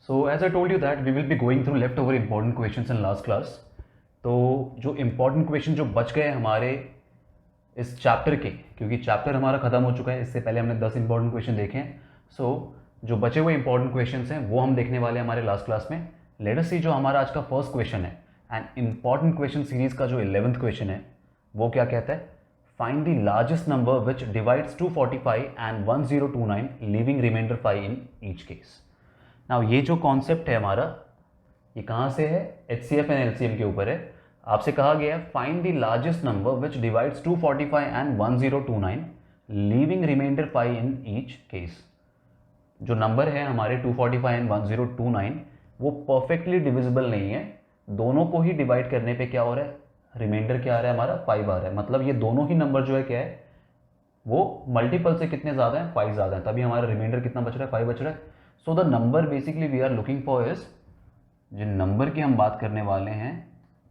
So as I told you that we will be going through leftover important questions in last class. तो जो important question जो बच गए हमारे इस चैप्टर के, क्योंकि चैप्टर हमारा ख़त्म हो चुका है, इससे पहले हमने 10 इंपॉर्टेंट क्वेश्चन देखे हैं. सो जो बचे हुए इंपॉर्टेंट क्वेश्चंस हैं वो हम देखने वाले हैं हमारे लास्ट क्लास में. लेट अस सी जो हमारा आज का फर्स्ट क्वेश्चन है एंड इंपॉर्टेंट क्वेश्चन सीरीज़ का जो 11th क्वेश्चन है वो क्या कहता है. Find the largest number which divides 245 and 1029 leaving remainder 5 in each case. Now ये जो कॉन्सेप्ट है हमारा, ये कहाँ से है? HCF एंड LCM के ऊपर है. आपसे कहा गया है find the largest number which divides 245 and 1029 leaving remainder 5 in each case. जो नंबर है हमारे 245 एंड 1029 वो परफेक्टली डिविजिबल नहीं है. दोनों को ही डिवाइड करने पे क्या हो रहा है? रिमाइंडर क्या आ रहा है हमारा? 5 आ रहा है. मतलब ये दोनों ही नंबर जो है क्या है, वो मल्टीपल से कितने ज़्यादा हैं? 5 ज़्यादा है. तभी हमारा रिमाइंडर कितना बच रहा है? 5 बच रहा है. So the number basically we are looking for is, जिन नंबर की हम बात करने वाले हैं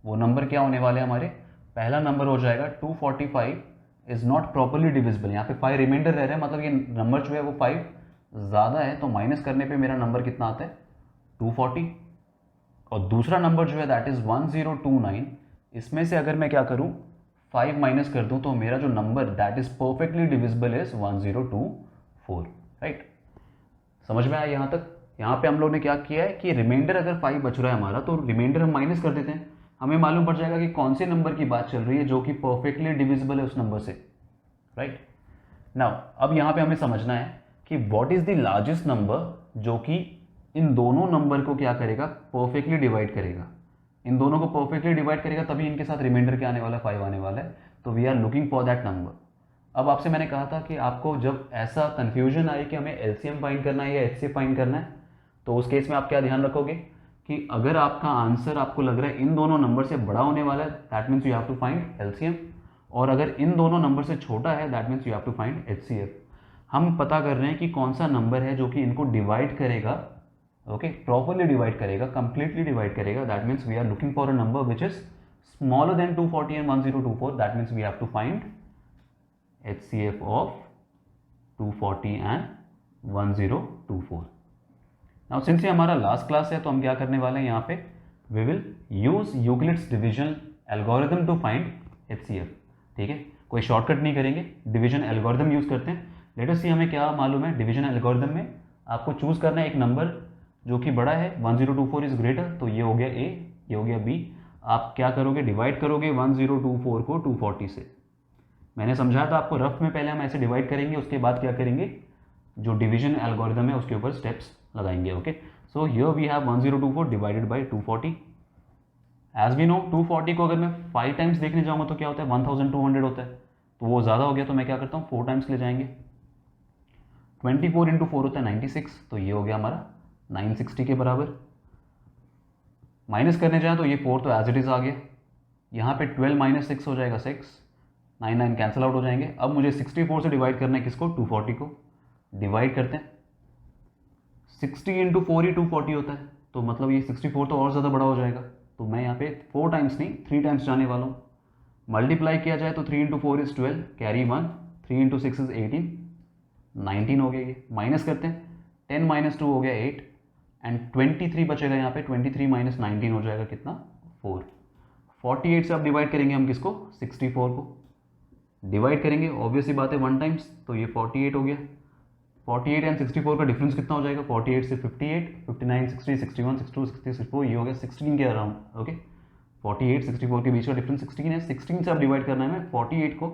वो नंबर क्या होने वाले हैं हमारे? पहला नंबर हो जाएगा 245 इज़ नॉट प्रॉपरली डिविजिबल. यहाँ पे 5 रिमाइंडर रह रहे हैं, मतलब ये नंबर जो है वो 5 ज़्यादा है, तो माइनस करने पे मेरा नंबर कितना आता है? 240. और दूसरा नंबर जो है दैट इज़ 1029. इसमें से अगर मैं क्या करूँ, 5 माइनस कर दूँ, तो मेरा जो number that is perfectly divisible is 1024. Right, समझ में आया यहाँ तक? यहाँ पे हम लोग ने क्या किया है कि रिमाइंडर अगर 5 बच रहा है हमारा, तो रिमाइंडर हम माइनस कर देते हैं. हमें मालूम पड़ जाएगा कि कौन से नंबर की बात चल रही है जो कि परफेक्टली डिविजिबल है उस नंबर से. राइट. नाउ अब यहाँ पे हमें समझना है कि what is the largest number जो कि इन दोनों नंबर को क्या करेगा? परफेक्टली डिवाइड करेगा. इन दोनों को परफेक्टली डिवाइड करेगा, तभी इनके साथ रिमाइंडर क्या आने वाला है? 5 आने वाला है. तो we are looking for that number. अब आपसे मैंने कहा था कि आपको जब ऐसा कन्फ्यूजन आए कि हमें LCM फाइंड करना है या HCF फाइंड करना है, तो उस केस में आप क्या ध्यान रखोगे कि अगर आपका आंसर आपको लग रहा है इन दोनों नंबर से बड़ा होने वाला है, that means you have to find LCM. और अगर इन दोनों नंबर से छोटा है, that means you have to find HCF. हम पता कर रहे हैं कि कौन सा नंबर है जो कि इनको डिवाइड करेगा, ओके, प्रॉपरली डिवाइड करेगा, कंप्लीटली डिवाइड करेगा. That means we are looking for a number which is smaller than 240 and 1024. That means we have to find HCF of 240 and 1024. Now since ये हमारा last class है, तो हम क्या करने वाले हैं यहाँ पे? We will use Euclid's division algorithm to find HCF. ठीक है, कोई शॉर्टकट नहीं करेंगे, डिवीजन एल्गोरिथम यूज करते हैं. लेट अस सी हमें क्या मालूम है. डिवीजन एल्गोरिथम में आपको चूज करना है एक नंबर जो कि बड़ा है. 1024 इज ग्रेटर, तो ये हो गया A, ये हो गया B. आप क्या करोगे? डिवाइड करोगे 1024 को 240 से. मैंने समझाया था आपको, रफ में पहले हम ऐसे डिवाइड करेंगे, उसके बाद क्या करेंगे, जो डिवीजन एल्गोरिथम है उसके ऊपर स्टेप्स लगाएंगे. Okay, so here we have 1024 divided by 240. As we know 240 को अगर मैं 5 टाइम्स देखने जाऊंगा तो क्या होता है? 1200 होता है. तो वो ज़्यादा हो गया, तो मैं क्या करता हूँ, 4 टाइम्स ले जाएंगे. 24 इंटू 4 होता है 96, तो ये हो गया हमारा 960 के बराबर. माइनस करने जाए तो ये 4 तो एज इट इज़ आ गया. यहाँ पे 12 माइनस 6 हो जाएगा 6, 9 कैंसिल आउट हो जाएंगे. अब मुझे 64 से डिवाइड करना है किसको? 240 को. डिवाइड करते हैं. 60 इंटू 4 ही 240 होता है, तो मतलब ये 64 तो और ज़्यादा बड़ा हो जाएगा. तो मैं यहाँ पे 4 टाइम्स नहीं 3 टाइम्स जाने वाला हूँ. मल्टीप्लाई किया जाए तो 3 into 4 is 12, carry 1, 3 into 6 is 18, 19 हो गया ये. माइनस करते हैं, 10 माइनस 2 हो गया 8 एंड 23 बचेगा यहाँ पे. 23 माइनस 19 हो जाएगा कितना? 4. 48 से अब डिवाइड करेंगे हम किसको? 64 को. डिवाइड करेंगे, ऑब्वियस ही बात है 1 टाइम्स, तो ये 48 हो गया. 48 एंड 64 का डिफरेंस कितना हो जाएगा? 48 से 58, 59, 60, 61, 62, 60, 64, ये हो गया 16 के अराउंड. ओके, 48, 64 के बीच का डिफरेंस 16 है. 16 से अब डिवाइड करना है हमें 48 को.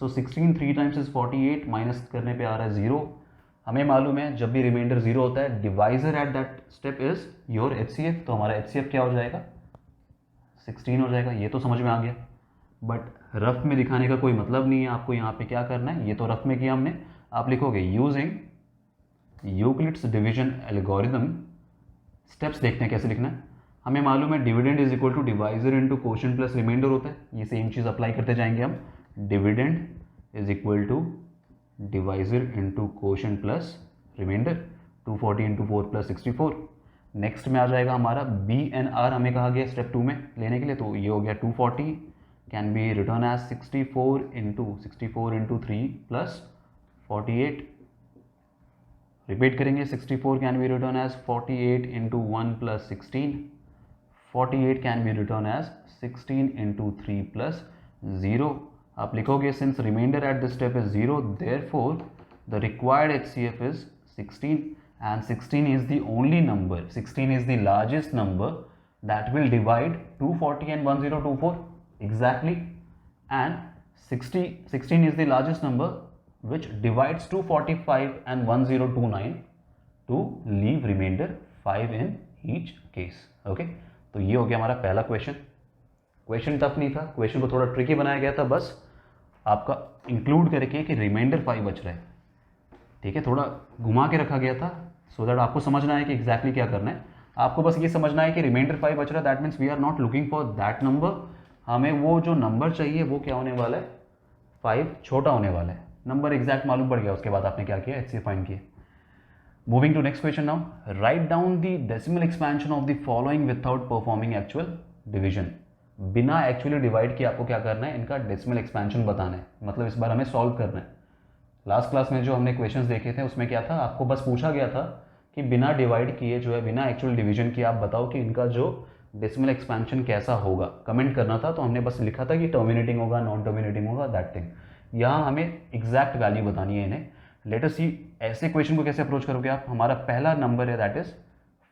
सो 16 3 टाइम्स इज 48, माइनस करने पे आ रहा है 0. हमें मालूम है जब भी रिमाइंडर 0 होता है, divisor at that step is your HCF. तो हमारा HCF क्या हो जाएगा? 16 हो जाएगा. ये तो समझ में आ गया, बट रफ में दिखाने का कोई मतलब नहीं है. आपको यहाँ पे क्या करना है, ये तो रफ में किया हमने. आप लिखोगे using Euclid's division algorithm. Steps देखते हैं कैसे लिखना है. हमें मालूम है dividend is equal to divisor into quotient plus remainder होता है. ये सेम चीज़ अप्लाई करते जाएंगे हम. Dividend is equal to divisor into quotient plus remainder. 240 into 4 plus 64. Next में आ जाएगा हमारा BNR. हमें कहा गया स्टेप 2 में लेने के लिए, तो ये हो गया 240 can be written as 64 into 3 plus 48. Repeat करेंगे, 64 can be written as 48 into 1 plus 16, 48 can be written as 16 into 3 plus 0. आप लिखोगे since remainder at this step is 0, therefore the required HCF is 16 and 16 is the only number, 16 is the largest number that will divide 240 and 1024 exactly, and 16 is the largest number which divides 245 and 1029 to leave remainder 5 in each case. Okay, तो ये हो गया हमारा पहला question. Question tough नहीं था, question को थोड़ा ट्रिकी बनाया गया था, बस आपका इंक्लूड करके कि रिमाइंडर 5 बच रहा है. ठीक है, थोड़ा घुमा के रखा गया था सो दैट आपको समझना है कि एग्जैक्टली क्या करना है. आपको बस ये समझना है कि रिमाइंडर 5 बच रहा है, that means we are not looking for that number. हमें वो जो नंबर चाहिए वो क्या होने वाला है, 5 छोटा होने वाला है. नंबर एग्जैक्ट मालूम पड़ गया, उसके बाद आपने क्या किया, HCF फाइंड किया. Moving to next question now. Write down the decimal expansion of the following without performing actual division. बिना एक्चुअली डिवाइड किए आपको क्या करना है, इनका डेसिमल एक्सपेंशन बताना है. मतलब इस बार हमें सॉल्व करना है. लास्ट क्लास में जो हमने क्वेश्चंस देखे थे उसमें क्या था, आपको बस पूछा गया था कि बिना डिवाइड किए जो है, बिना एक्चुअल डिवीजन किए आप बताओ कि इनका जो डेसिमल एक्सपेंशन कैसा होगा. कमेंट करना था, तो हमने बस लिखा था कि टर्मिनेटिंग होगा, नॉन टर्मिनेटिंग होगा, दैट थिंग. यहाँ हमें एग्जैक्ट वैल्यू बतानी है इन्हें. लेट अस सी ऐसे क्वेश्चन को कैसे अप्रोच करोगे आप. हमारा पहला नंबर है दैट इज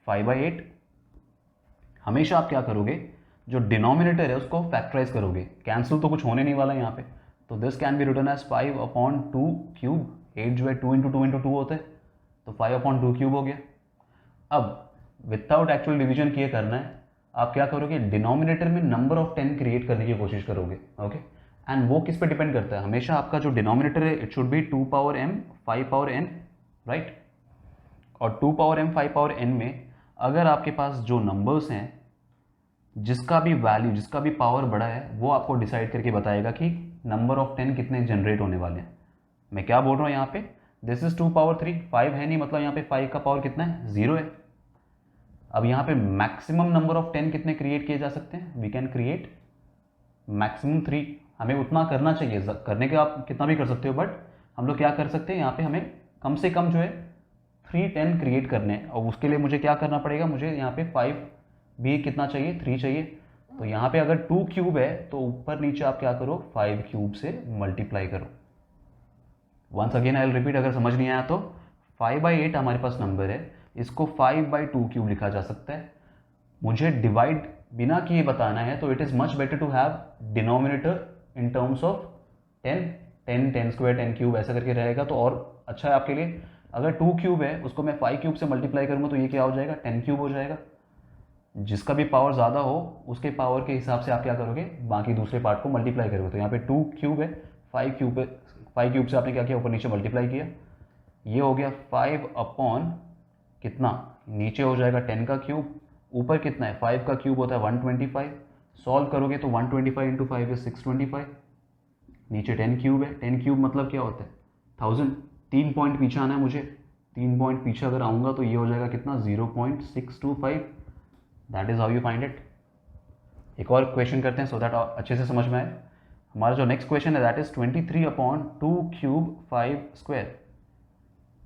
5/8. हमेशा आप क्या करोगे, जो डिनोमिनेटर है उसको फैक्टराइज करोगे. कैंसिल तो कुछ होने नहीं वाला यहाँ पे, तो this can be written as 5/2 cube. 8 जो है 2 इंटू 2 इंटू 2 होते हैं, तो 5/2 क्यूब हो गया. अब विदाउट एक्चुअल डिवीजन किए करना है, आप क्या करोगे, डिनोमिनेटर में नंबर ऑफ 10 क्रिएट करने की कोशिश करोगे. ओके, एंड वो किस पे डिपेंड करता है, हमेशा आपका जो डिनोमिनेटर है it should be 2 power m 5 power n, right. और 2 पावर m 5 पावर n में अगर आपके पास जो नंबर्स हैं जिसका भी वैल्यू, जिसका भी पावर बड़ा है, वो आपको डिसाइड करके बताएगा कि नंबर ऑफ 10 कितने जनरेट होने वाले हैं. मैं क्या बोल रहा हूँ यहाँ पे, दिस इज 2 पावर 3, 5 है नहीं, मतलब यहाँ पे 5 का पावर कितना है, 0 है. अब यहाँ पे मैक्सिमम नंबर ऑफ 10 कितने क्रिएट किए जा सकते हैं, वी कैन क्रिएट मैक्सिमम 3. हमें उतना करना चाहिए, करने के आप कितना भी कर सकते हो, बट हम लोग क्या कर सकते हैं, यहाँ पे हमें कम से कम जो है 3 10 क्रिएट करने हैं. और उसके लिए मुझे क्या करना पड़ेगा, मुझे यहाँ पे 5 भी कितना चाहिए, 3 चाहिए. तो यहाँ पे अगर 2 क्यूब है तो ऊपर नीचे आप क्या करो, 5 क्यूब से मल्टीप्लाई करो. Once again I will repeat, अगर समझ नहीं आया तो 5/8 हमारे पास नंबर है, इसको 5/2 क्यूब लिखा जा सकता है. मुझे डिवाइड बिना किए बताना है, तो it is much better to have denominator in terms of 10 10 10 square 10 cube ऐसा करके रहेगा, तो और अच्छा है आपके लिए. अगर 2 क्यूब है उसको मैं 5 क्यूब से मल्टीप्लाई करूँगा तो ये क्या हो जाएगा, 10 क्यूब हो जाएगा. जिसका भी पावर ज़्यादा हो उसके पावर के हिसाब से आप क्या करोगे, बाकी दूसरे पार्ट को मल्टीप्लाई करोगे. तो यहाँ पे 2 क्यूब है, 5 क्यूब से आपने क्या किया, ऊपर नीचे मल्टीप्लाई किया. ये हो गया 5 अपॉन कितना, नीचे हो जाएगा 10 का क्यूब, ऊपर कितना है, 5 का क्यूब होता है 125. सॉल्व करोगे तो 125 इंटू 5 इज 625. नीचे 10 क्यूब है, 10 क्यूब मतलब क्या होता है, 1000. 3 पॉइंट पीछे आना है मुझे, 3 पॉइंट पीछे अगर आऊँगा तो ये हो जाएगा कितना, 0.625. That is how you find it. एक और क्वेश्चन करते हैं सो दैट अच्छे से समझ में आए. हमारा जो नेक्स्ट क्वेश्चन है that is 23/2 cube 5 square.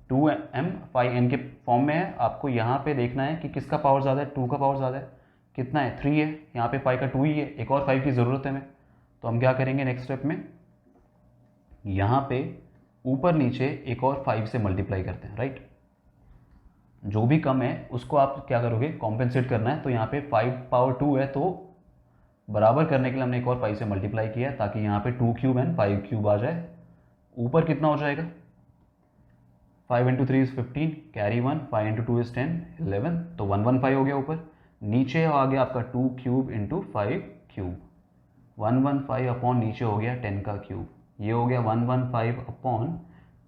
2m 5n के फॉर्म में है. आपको यहाँ पे देखना है कि किसका पावर ज़्यादा है, 2 का पावर ज़्यादा है. कितना है, 3 है. यहाँ पे 5 का 2 ही है, एक और 5 की ज़रूरत है हमें. तो हम क्या करेंगे नेक्स्ट स्टेप में, यहाँ पे ऊपर नीचे एक और 5 से मल्टीप्लाई करते हैं, राइट. जो भी कम है उसको आप क्या करोगे, कॉम्पेंसेट करना है. तो यहाँ पे 5/2 है, तो बराबर करने के लिए हमने एक और 5 से मल्टीप्लाई किया है ताकि यहाँ पे 2 क्यूब एंड 5 क्यूब आ जाए. ऊपर कितना हो जाएगा, 5 into 3 is 15, carry 1, 5 into 2 is 10 11, तो 115 हो गया ऊपर. नीचे आ गया आपका 2 क्यूब इंटू 5 क्यूब, 115 अपॉन नीचे हो गया 10 का क्यूब. ये हो गया 115 अपॉन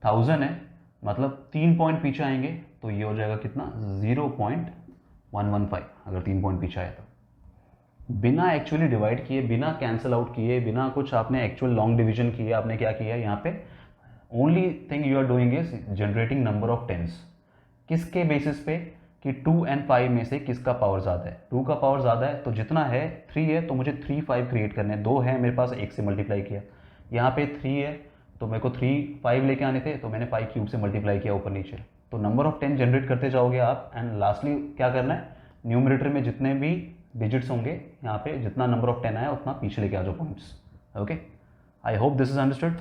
1000 है, मतलब 3 पॉइंट पीछे आएंगे तो ये हो जाएगा कितना, 0.115. अगर 3 पॉइंट पीछे आया तो बिना एक्चुअली डिवाइड किए, बिना कैंसिल आउट किए, बिना कुछ आपने एक्चुअल लॉन्ग डिवीजन किए, आपने क्या किया यहाँ पे, only thing you are doing is generating number of tens. किसके बेसिस पे, कि 2 and 5 में से किसका पावर ज़्यादा है. 2 का पावर ज़्यादा है तो जितना है 3 है, तो मुझे 3 5 क्रिएट करने हैं. 2 है मेरे पास, 1 से मल्टीप्लाई किया. यहाँ पे 3 है तो मेरे को 3 5 लेके आने थे, तो मैंने 5 क्यूब से मल्टीप्लाई किया ऊपर नीचे. तो नंबर ऑफ 10 जनरेट करते जाओगे आप, एंड लास्टली क्या करना है, न्यूमरेटर में जितने भी डिजिट्स होंगे यहाँ पे जितना नंबर ऑफ 10 आया उतना पीछे लेके आ जाओ points. Okay, I hope this is understood.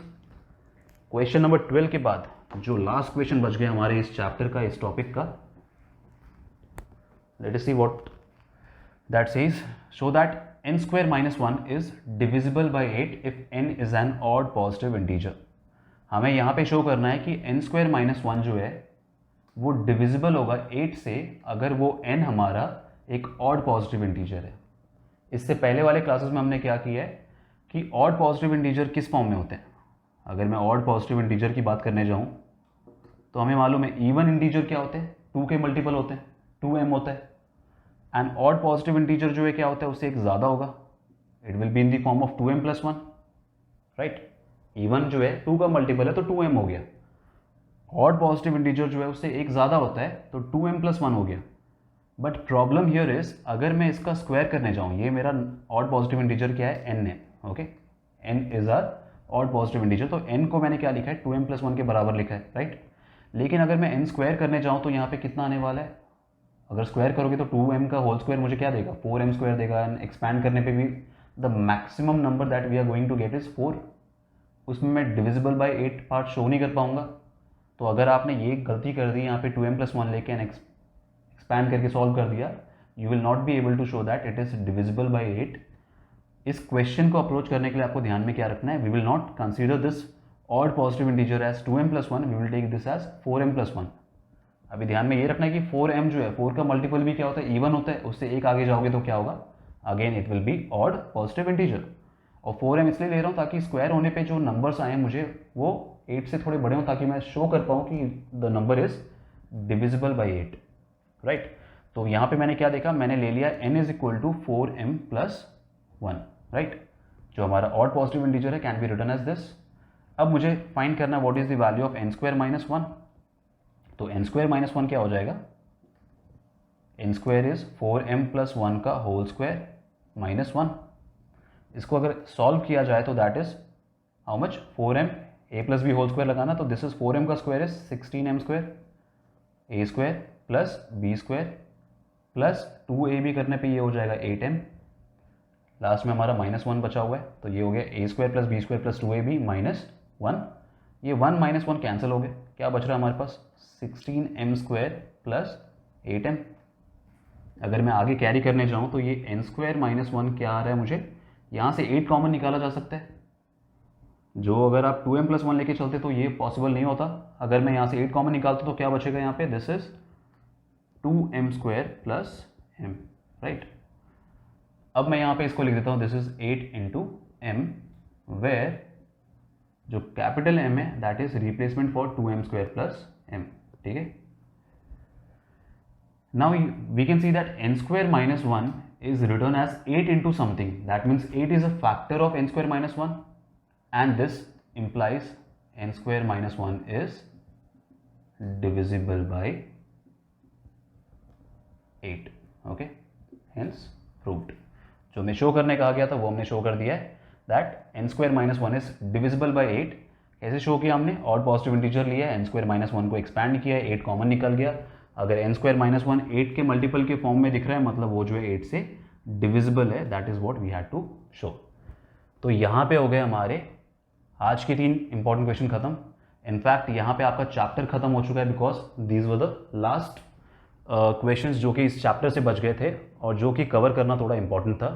Question number 12 के बाद जो लास्ट क्वेश्चन बच गया हमारे इस चैप्टर का, इस टॉपिक का, late us see what that says. Show that n square minus 1 is divisible by 8 if n is an odd positive integer. हमें यहाँ पे शो करना है कि n square minus 1 जो है वो डिविजिबल होगा 8 से अगर वो n हमारा एक ऑड पॉजिटिव इंटीजर है. इससे पहले वाले क्लासेस में हमने क्या किया है कि ऑड पॉजिटिव इंटीजर किस फॉर्म में होते हैं. अगर मैं ऑड पॉजिटिव इंटीजर की बात करने जाऊँ तो हमें मालूम है इवन इंटीजर क्या होते हैं, 2 के मल्टीपल होते हैं, 2m होता है. एंड ऑड पॉजिटिव इंटीजर जो है क्या होता है, उससे एक ज़्यादा होगा, it will be in the form of 2m plus 1, right. Even जो है 2 का मल्टीपल है तो 2m हो गया. ऑड पॉजिटिव इंटीजर जो है उससे एक ज़्यादा होता है तो 2m प्लस 1 हो गया. बट प्रॉब्लम हियर इज, अगर मैं इसका स्क्वायर करने जाऊँ, ये मेरा ऑड पॉजिटिव इंटीजर क्या है, n है. Okay, n is are odd positive integer, तो n को मैंने क्या लिखा है, 2m प्लस 1 के बराबर लिखा है, राइट. लेकिन अगर मैं n स्क्वायर करने जाऊँ तो यहाँ पे कितना आने वाला है, अगर स्क्वायर करोगे तो 2m का होल स्क्वायर मुझे क्या देगा, 4m स्क्वायर देगा. एंड एक्सपैंड करने पे भी the maximum number that we are going to get is 4. उसमें मैं डिविजिबल बाय 8 पार्ट शो नहीं कर पाऊंगा. तो अगर आपने ये गलती कर दी यहाँ पे 2m प्लस 1 लेके एंड एक्सपैंड करके सॉल्व कर दिया, you will not be able to show that it is divisible by 8. इस क्वेश्चन को अप्रोच करने के लिए आपको ध्यान में क्या रखना है, we will not consider this odd positive integer as 2m plus 1, we will take this as 4m plus 1. अभी ध्यान में ये रखना है कि 4m जो है, 4 का मल्टीपल भी क्या होता है, इवन होता है. उससे एक आगे जाओगे तो क्या होगा, again it will be odd positive integer. और 4m इसलिए ले रहा हूँ ताकि स्क्वायर होने पे जो नंबर्स आए मुझे वो 8 से थोड़े बड़े हों, ताकि मैं शो कर पाऊँ कि the number is divisible by 8, right. तो यहाँ पे मैंने क्या देखा, मैंने ले लिया n is equal to 4m plus 1, right. जो हमारा ऑड पॉजिटिव इंटीजर है can be written as this. अब मुझे फाइंड करना what is the value of n square minus 1. तो n स्क्वायर माइनस 1 क्या हो जाएगा, n square is 4m plus 1 का होल स्क्वायर माइनस 1. इसको अगर सॉल्व किया जाए तो that is how much, 4m, a plus b whole square लगाना, तो दिस इज 4m का square is 16m square, a square plus b square plus 2ab करने पे ये हो जाएगा 8m. लास्ट में हमारा माइनस 1 बचा हुआ है, तो ये हो गया a square plus b square plus 2ab minus 1. ये 1 माइनस 1 कैंसिल हो गए, क्या बच रहा है हमारे पास, 16m स्क्वायर प्लस 8m. अगर मैं आगे कैरी करने जाऊँ तो ये n स्क्वायर माइनस 1 क्या आ रहा है मुझे, यहाँ से 8 कॉमन निकाला जा सकता है. जो अगर आप 2m प्लस 1 लेके चलते तो ये पॉसिबल नहीं होता. अगर मैं यहाँ से 8 कॉमन निकालता तो क्या बचेगा यहाँ पे, this is 2m square plus m, right. अब मैं यहाँ पे इसको लिख देता हूँ, this is 8 into m, where जो कैपिटल M है that is replacement for 2m square plus m, ठीक है. Now we can see that n square minus 1 is written as 8 into something, that means 8 is a factor of n square minus 1, and this implies n square minus 1 is divisible by 8. okay, hence proved. जो मैं show करने कहा गया था वो हमने show कर दिया है, that n square minus 1 is divisible by 8. कैसे शो किया हमने, ऑड पॉजिटिव इंटीजर लिया, n स्क्वायर माइनस 1 को एक्सपैंड किया, 8 कॉमन निकल गया. अगर n स्क्वायर माइनस 1 8 के मल्टीपल के फॉर्म में दिख रहा है, मतलब वो जो है 8 से डिविजिबल है, that is what we had to show. तो यहाँ पे हो गए हमारे आज के 3 इंपॉर्टेंट क्वेश्चन खत्म. इनफैक्ट यहाँ पे आपका चैप्टर खत्म हो चुका है, because these were the last questions जो कि इस चैप्टर से बच गए थे और जो कि कवर करना थोड़ा इंपॉर्टेंट था.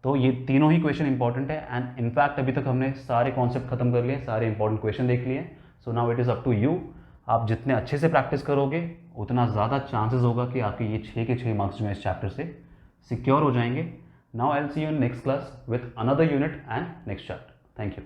तो ये तीनों ही क्वेश्चन इंपॉर्टेंट है, एंड इनफैक्ट अभी तक हमने सारे कॉन्सेप्ट खत्म कर लिए, सारे इंपॉर्टेंट क्वेश्चन देख लिए. So now it is up to you. आप जितने अच्छे से प्रैक्टिस करोगे उतना ज़्यादा चांसेस होगा कि आपके ये 6 के 6 मार्क्स जो है इस चैप्टर से सिक्योर हो जाएंगे. Now I will see you in next class with another unit and next chapter. Thank you.